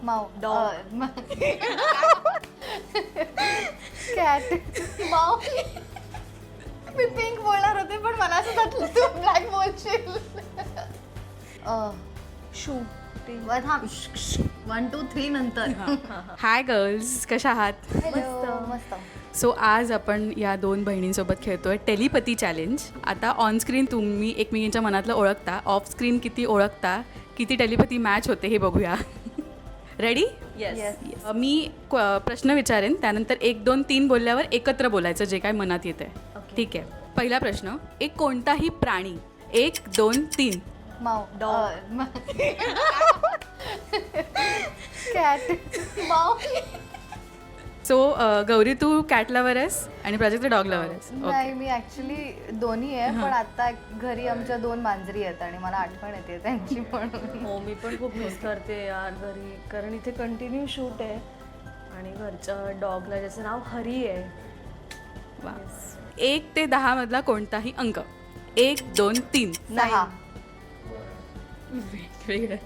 माऊ Dog. Cat माऊ मी pink बोलणार होते पण मला असं वाटलं तू ब्लॅक बोलशील. शू थांब 1 2 3 नंतर. हाय गर्ल्स, कशा आहात? हॅलो मस्त. सो आज आपण या दोन बहिणींसोबत खेळतोय टेलिपती चॅलेंज. आता ऑन स्क्रीन तुम्ही एकमेकींच्या मनातलं ओळखता, ऑफ स्क्रीन किती ओळखता, किती टेलिपती मॅच होते हे बघूया. रेडी? येस मी प्रश्न विचारेन, त्यानंतर 1 2 3 बोलल्यावर एकत्र बोलायचं जे काय मनात येते. ठीक आहे. पहिला प्रश्न, एक कोणताही प्राणी. 1 2 3. माऊ Dog. कॅट माऊ. सो गौरी, तू कॅट लवर आहेस आणि प्राजक्ता डॉग लवर आहेस. नाही मी ऍक्च्युली दोन्ही आहे पण आता घरी आमच्या 2 मांजरी आहेत आणि मला आठवण येते त्यांची म्हणून. हो मी पण खूप मिस करते यार घरी, कारण इथे कंटिन्यू शूट आहे आणि घरच्या डॉगला ज्याचं नाव हरी आहे. वा. 1 ते 10 मधला कोणताही अंक. 1 2 3. 6 वेगवेगळं.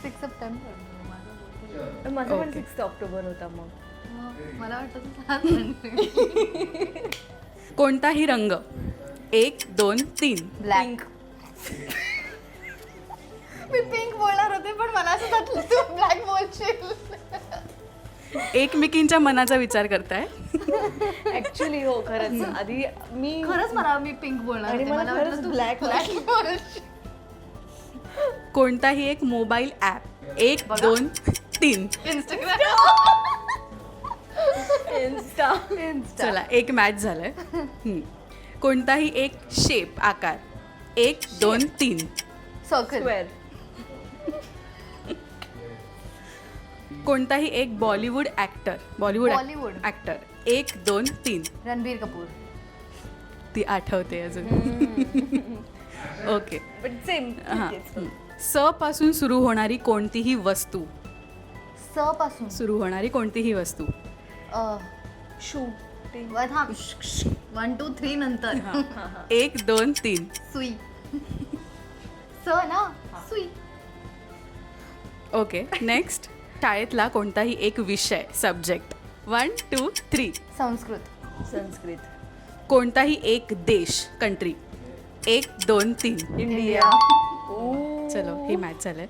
6 सप्टेंबर. माझा पण Okay. 6 ऑक्टोबर होता. मग मला वाटतं कोणताही रंग. 1 2 3. ब्लॅक. मी पिंक बोलणार होते पण मला असं वाटलं तू ब्लॅक बोलशील. एकमेकींच्या मनाचा विचार करताय. ऍक्च्युली हो खरंच आधी मी खरंच मला मी पिंक बोलणार आणि होते मला मला खरंच वाटलं तू black ब्लॅक बोलशील. कोणताही एक मोबाईल ॲप. 1 2 3. इंस्टाग्राम. इन्स्टा चला, एक मॅच झालंय. कोणताही एक शेप, आकार. 1 2 3. सर्कल. स्क्वेअर कोणताही एक बॉलिवूड Bollywood. ॲक्टर. 1 2 3. रणबीर कपूर. ती आठवते अजून. ओके. बट सेम हां. स पासून सुरू होणारी कोणतीही वस्तू. स पासून सुरू होणारी कोणतीही वस्तू. शू थांब 1 2 3 नंतर. 1 2 3. सुई. स ना सुई. ओके. नेक्स्ट, शाळेतला कोणताही एक विषय, सब्जेक्ट. 1 2 3. संस्कृत. संस्कृत कोणताही एक देश, कंट्री. 1 2 3. इंडिया चलो, हे मॅच झालंय.